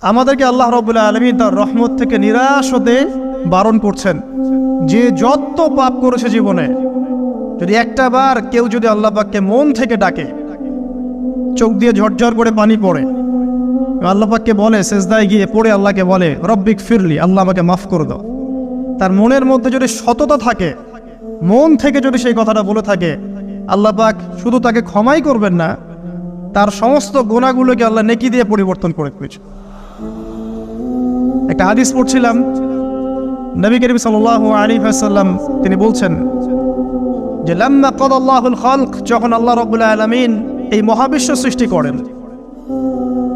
আমাদেরকে আল্লাহ রাব্বুল আলামিন তার রহমত থেকে নিরাশ হতে বারণ করছেন। যে যত পাপ করেছে জীবনে, যদি একটা বার কেউ যদি আল্লাহ পাককে মন থেকে ডাকে, চোখ দিয়ে ঝরঝর করে পানি পড়ে, আল্লাহ পাককে বলে, সেজদায় গিয়ে পড়ে আল্লাহকে বলে রব্বিক ফিরলি, আল্লাহ আমাকে মাফ করে দাও, তার মনের মধ্যে যদি সততা থাকে, মন থেকে যদি সেই কথাটা বলে থাকে, আল্লাহ পাক শুধু তাকে ক্ষমাই করবেন না, তার সমস্ত গুনাহগুলোকে আল্লাহ নেকি দিয়ে পরিবর্তন করে দিয়েছে। একটা হাদিস পড়ছিলাম, নবী করিম সাল্লাল্লাহু আলাইহি ওয়াসাল্লাম তিনি বলছেন যে লাম্মা কাদাল্লাহুল খালক, যখন আল্লাহ রাব্বুল আলামিন এই মহাবিশ্ব সৃষ্টি করেন,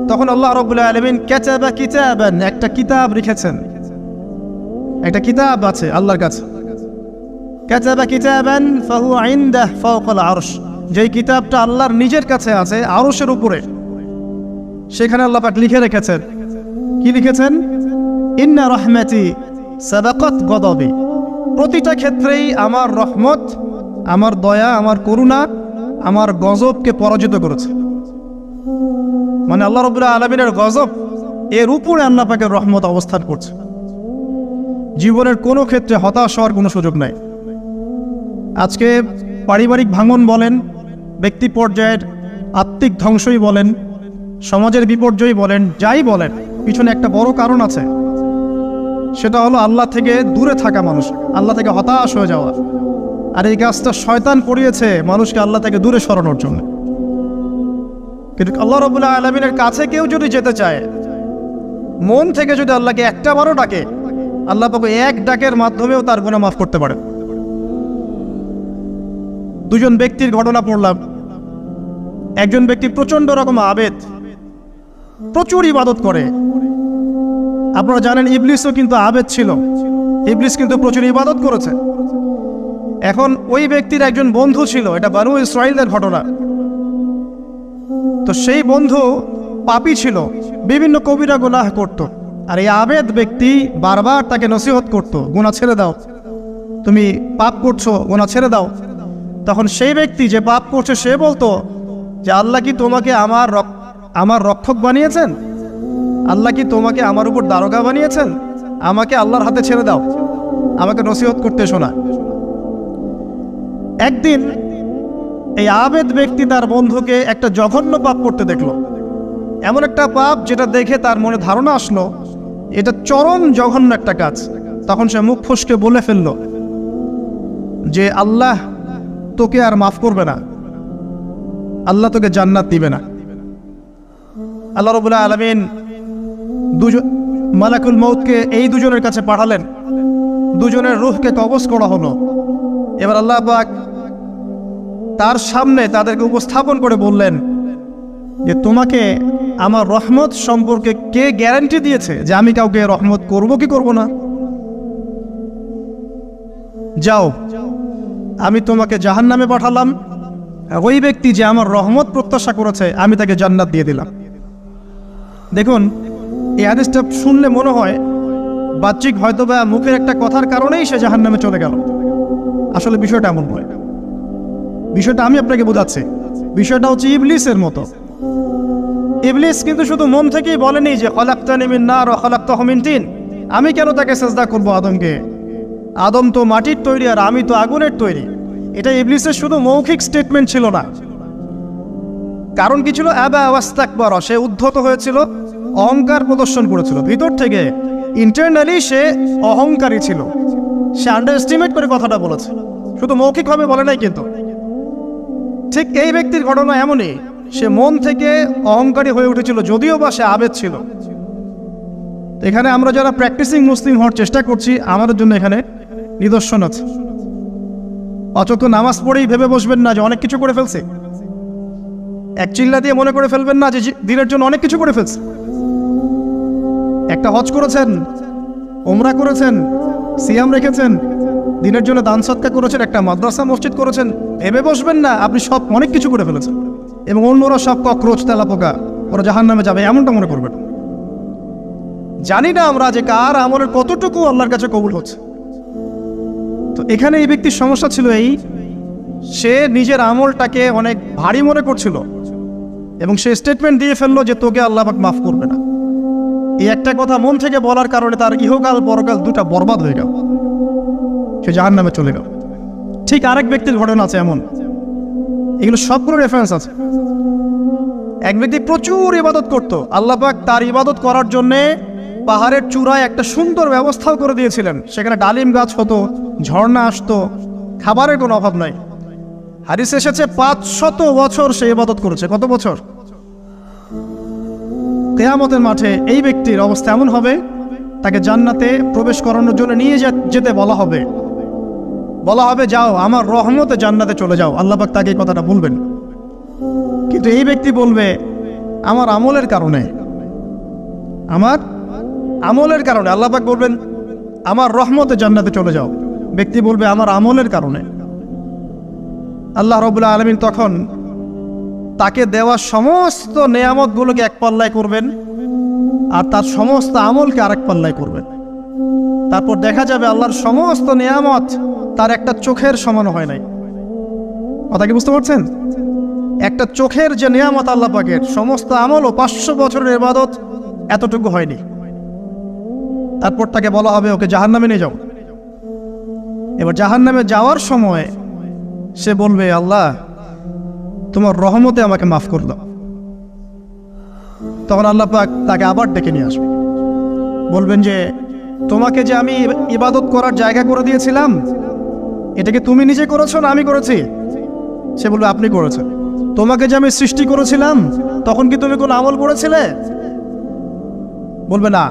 তখন আল্লাহ রাব্বুল আলামিন কাতাবা কিতাবান, একটা কিতাব লিখেছেন, একটা কিতাব আছে আল্লাহর কাছে। কাতাবা কিতাবান ফাহুয়া ইনদাহু ফাওকাল আরশ, যেই কিতাবটা আল্লাহর নিজের কাছে আছে আরশের উপরে, সেখানে আল্লাহ পাক লিখে রেখেছেন। কি লিখেছেন? ইন্না রাহমাতি সাবাকাত গদাবি, প্রতিটা ক্ষেত্রেই আমার রহমত, আমার দয়া, আমার করুণা আমার গজবকে পরাজিত করেছে। মানে আল্লাহ রাব্বুল আলামিনের গজব এর উপরে আল্লাহ পাকের রহমত অবস্থান করছে। জীবনের কোনো ক্ষেত্রে হতাশ হওয়ার কোনো সুযোগ নাই। আজকে পারিবারিক ভাঙন বলেন, ব্যক্তি পর্যায়ের আত্মিক ধ্বংসই বলেন, সমাজের বিপর্যয় বলেন, যাই বলেন, পিছনে একটা বড় কারণ আছে। সেটা হলো আল্লাহ থেকে দূরে থাকা মানুষ, আল্লাহ থেকে হতাশ হয়ে যাওয়া। আর এই কাজটা শয়তান করিয়েছে মানুষকে আল্লাহ থেকে দূরে সরানোর জন্য। কিন্তু আল্লাহ রাব্বুল আলামিনের কাছে কেউ যদি যেতে চায়, মন থেকে যদি আল্লাহকে একটা বারও ডাকে, আল্লাহ পাক এক ডাকের মাধ্যমেও তার গুনাহ মাফ করতে পারে। দুজন ব্যক্তির ঘটনা পড়লাম। একজন ব্যক্তি প্রচন্ড রকম আবেদ, প্রচুর ইবাদত করে। আপনারা জানেন ইবলিসও কিন্তু আবেদ ছিল, ইবলিস কিন্তু প্রচুর ইবাদত করেছে। এখন ওই ব্যক্তির একজন বন্ধু ছিল, এটা বানু ইসরাইলের ঘটনা। তো সেই বন্ধু পাপী ছিল, বিভিন্ন কবিরা গুনাহ করত। আর এই আবেদ ব্যক্তি বারবার তাকে নসিহত করত, গুনাহ ছেড়ে দাও, তুমি পাপ করছো, গুনাহ ছেড়ে দাও। তখন সেই ব্যক্তি যে পাপ করছে সে বলতো যে আল্লাহ কি তোমাকে আমার রক্ষক বানিয়েছেন? আল্লাহ কি তোমাকে আমার উপর দারোগা বানিয়েছেন? আমাকে আল্লাহর হাতে ছেড়ে দাও, আমাকে নসিহত করতে শোনা। একদিন এই আবেদ ব্যক্তি তার বন্ধুকে একটা জঘন্য পাপ করতে দেখলো, এমন একটা পাপ যেটা দেখে তার মনে ধারণা আসলো এটা চরম জঘন্য একটা কাজ। তখন সে মুখ ফসকে বলে ফেলল যে আল্লাহ তোকে আর মাফ করবে না, আল্লাহ তোকে জান্নাত দিবে না। আল্লাহ রাব্বুল আলামিন মালাকুল মউতকে এই দুজনের কাছে পাঠালেন, দুজনের রূহকে কবজ করা হলো। এবার আল্লাহ পাক তার সামনে তাদেরকে উপস্থাপন করে বললেন যে তোমাকে আমার রহমত সম্পর্কে কে গ্যারান্টি দিয়েছে যে আমি কাউকে রহমত করব কি করব না? যাও, আমি তোমাকে জাহান্নামে পাঠালাম, ওই ব্যক্তি যে আমার রহমত প্রত্যাশা করেছে আমি তাকে জান্নাত দিয়ে দিলাম। দেখুন, এই হাদিসটা শুনলে মনে হয় বাহ্যিক হয়তো বা মুখের একটা কথার কারণেই সে জাহান্নামে চলে গেল। আসলে বিষয়টা এমন নয়। বিষয়টা আমি আপনাকে বোঝাচ্ছি। বিষয়টা হচ্ছে ইবলিসের মতো। ইবলিস কিন্তু শুধু মন থেকেই বলেনি যে খলাকতানি মিন নার ওয়া খলাকতাহু মিন তিন, আমি কেন তাকে সিজদা করব আদমকে? আদম তো মাটির তৈরি আর আমি তো আগুনের তৈরি। এটা ইবলিসের শুধু মৌখিক স্টেটমেন্ট ছিল না, কারণ কি ছিল? আবা ওয়াস্তাকবার, সে উদ্ধত হয়েছিল, অহংকার প্রদর্শন করেছিল। ভিতর থেকে ইন্টারনালি সে অহংকারী ছিল, সে আন্ডার এস্টিমেট করে কথাটা বলেছে, শুধু মৌখিকভাবে বলে নাই। কিন্তু ঠিক এই ব্যক্তির ঘটনা এমনই, সে মন থেকে অহংকারী হয়ে উঠেছিল, যদিও বা সে আবেদ ছিল। এখানে আমরা যারা প্র্যাকটিসিং মুসলিম হওয়ার চেষ্টা করছি, আমাদের জন্য এখানে নিদর্শন আছে। অচক্ষ নামাজ পড়েই ভেবে বসবেন না যে অনেক কিছু করে ফেলছে, এক চিল্লা দিয়ে মনে করে ফেলবেন না যে দিনের জন্য অনেক কিছু করে ফেলছে। একটা হজ করেছেন, ওমরা করেছেন, সিয়াম রেখেছেন, দিনের জন্য দান সদকা করেছেন, একটা মাদ্রাসা মসজিদ করেছেন, ভেবে বসবেন না আপনি সব অনেক কিছু করে ফেলেছেন এবং অন্যরা সব ককরোচ তেলাপোকা, ওরা জাহান্নামে যাবে, এমনটা মনে করবেন। জানি না আমরা যে কার আমলের কতটুকু আল্লাহর কাছে কবুল হচ্ছে। তো এখানে এই ব্যক্তির সমস্যা ছিল এই, সে নিজের আমলটাকে অনেক ভারী মনে করছিল এবং সে স্টেটমেন্ট দিয়ে ফেললো যে তোকে আল্লাহ পাক মাফ করবে না। এই একটা কথা মন থেকে বলার কারণে তার ইহকাল পরকাল দুটা বরবাদ হয়ে গেল, সে জাহান্নামে চলে গেল। ঠিক আরেক ব্যক্তির ঘটনা আছে এমন, এগুলো সবগুলো রেফারেন্স আছে। এক ব্যক্তি প্রচুর ইবাদত করত, আল্লাহ পাক তার ইবাদত করার জন্যে পাহাড়ের চূড়ায় একটা সুন্দর ব্যবস্থাও করে দিয়েছিলেন। সেখানে ডালিম গাছ হতো, ঝর্ণা আসতো, খাবারের কোনো অভাব নাই। হাদিসে এসেছে 500 বছর সে ইবাদত করেছে। কত বছর? কিয়ামতের মাঠে এই ব্যক্তির অবস্থা এমন হবে, তাকে জান্নাতে প্রবেশ করানোর জন্য নিয়ে যেতে বলা হবে যাও আমার রহমতে জান্নাতে চলে যাও। আল্লাহ পাক তাকে এই কথাটা বলবেন, কিন্তু এই ব্যক্তি বলবে আমার আমলের কারণে আল্লাহ পাক বলবেন আমার রহমতে জান্নাতে চলে যাও। ব্যক্তি বলবে আমার আমলের কারণে। আল্লাহ রাব্বুল আলামিন তখন তাকে দেওয়া সমস্ত নেয়ামতগুলোকে এক পাল্লায় করবেন, আর তার সমস্ত আমলকে আরেক পাল্লায় করবেন। তারপর দেখা যাবে আল্লাহর সমস্ত নেয়ামত তার একটা চোখের সমান হয় নাই। কথা কি বুঝতে পারছেন? একটা চোখের যে নেয়ামত আল্লাহ পাকের, সমস্ত আমল ও 500 বছরের ইবাদত এতটুকু হয়নি। তারপর তাকে বলা হবে ওকে জাহান্নামে নিয়ে যাও। এবার জাহান্নামে যাওয়ার সময় সে বলবে আল্লাহ তোমার রহমতে আমাকে মাফ করে দাও। তখন আল্লাহ পাক তাকে আবার ডেকে নিয়ে আসবে, বলবেন যে তোমাকে যে আমি ইবাদত করার জায়গা করে দিয়েছিলাম, এটাকে তুমি নিজে করেছো না আমি করেছি? সে বলবে আপনি করেছেন। তোমাকে যে আমি সৃষ্টি করেছিলাম তখন কি তুমি কোনো আমল করেছিলে? বলবে না।